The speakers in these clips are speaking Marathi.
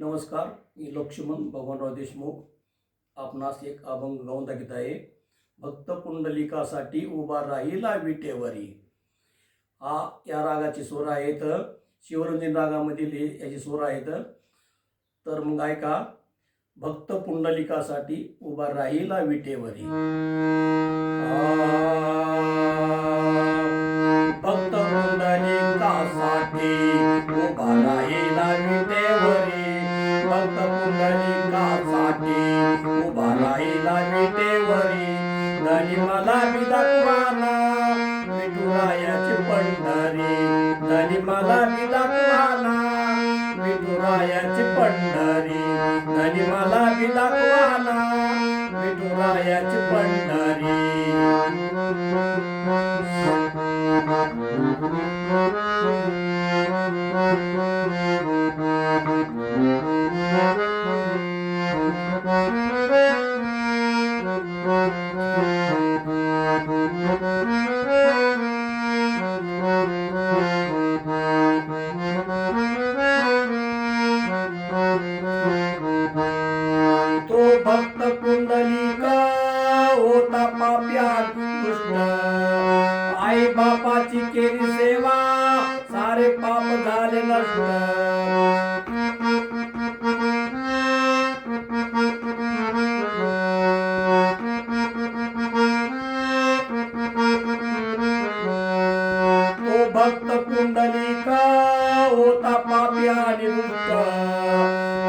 नमस्कार, मी लक्ष्मण भगवानराव देशमुख. आपणास एक अभंग गाऊन दाखवित आहे. भक्त पुंडलिकासाठी उभा राहिला विटेवरी. या रागाचे स्वर आहेत. शिवरंजन रागामधील याचे स्वर आहेत. तर मग ऐका. भक्त पुंडलिकासाठी उभा राहिला विटेवरी. भक्त पुंडलिकासाठी उभा राहिला विटेवरी. भक्त पुंडलिकासाठी उभा राहिला विटेवरी. धनी मला बी दाखवाना विठुरायाची पंढरी. धनी मला बी दाखवाना विठुरायाची पंढरी. धनी मला बी दाखवाना विठुरायाची पंढरी. तो भक्त पुंडलिका होता पाप्या दुष्ट. आई बापाची केली सेवा सारे पाप झाले नष्ट. तो भक्त पुंडलिका होता पापी आणि दुष्ट.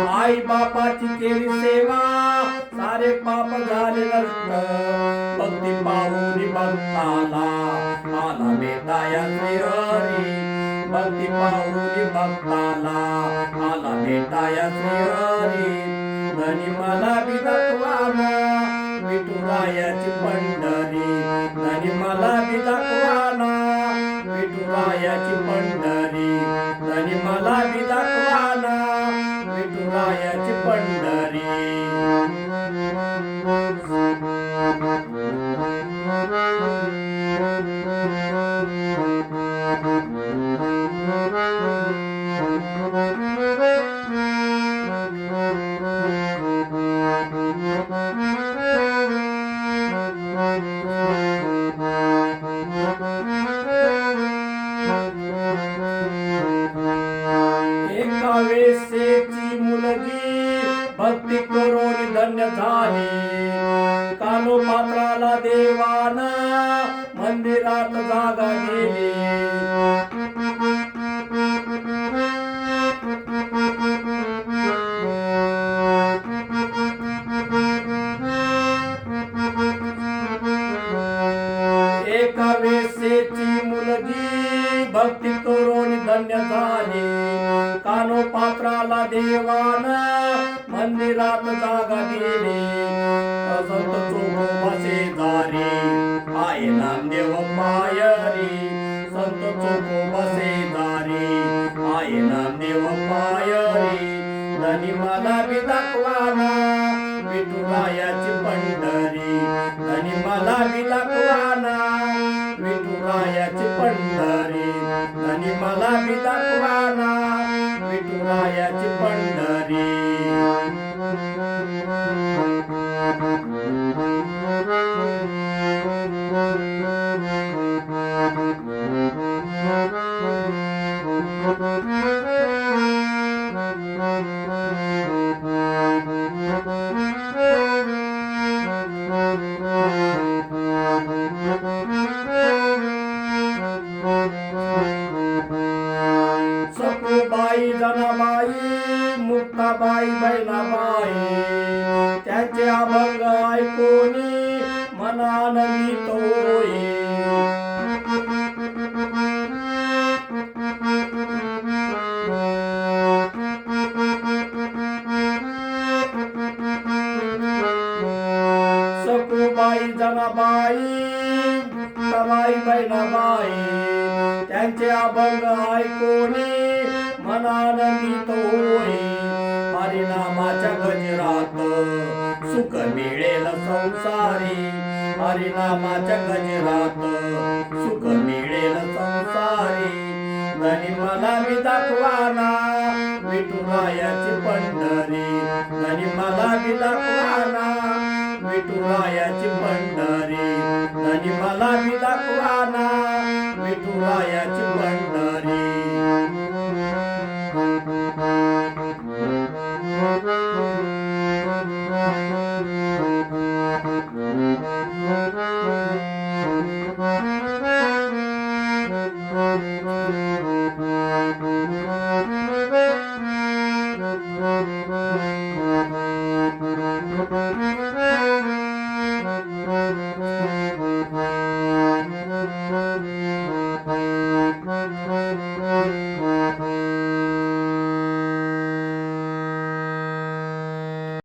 आई बापाची केली सेवा सारे पाप झाले नष्ट. भक्ती पाहुनी भक्ताला आला भेटाया श्रीहरी. भक्ती पाहुनी भक्ताला आला भेटाया श्रीहरी. धनी मला बी दाखवाना विठुरायाची पंढरी. धनी मला बी दाखवाना विठुरायाची पंढरी. धनी मला बी दाखवाना विठुरायाची पंढरी. एका वेसेची मुलगी भक्ती करून धन्य झाली. कानोपात्राला देवाना मंदिरात जागा दिली. एका वेसेची मुलगी भक्ती करून धन्य झाली. कानोपात्राला देवाना मंदिरात जागा दिली. संत चोखोबा शेजारी आहे नामदेव पायरी. संत चोखोबा शेजारी आहे नामदेव पायरी. धनी मला बी दाखवाना विठुरायाची पंढरी. धनी मला बी दाखवाना विठुरायाची पंढरी. धनी मला बी दाखवाना विठुरायाची पंढरी. सखूबाई जनाबाई मुक्ताबाई बहिणाबाई त्याचे अभंग ऐकूनी मनानंदित होई. सखूबाई जनाबाई मुक्ताबाई बहिणाबाई त्यांचे अभंग ऐकूनी मनानंदित होई. हरिनामाच्या गजरात सुख मिळेल संसारी. हरिनामाच्या गजरात सुख मिळेल संसारी. धनी मला बी दाखवाना विठुरायाची पंढरी. बी दाखवाना विठुरायाची पंढरी धनी मला बी दाखवाना विठुरायाची पंढरी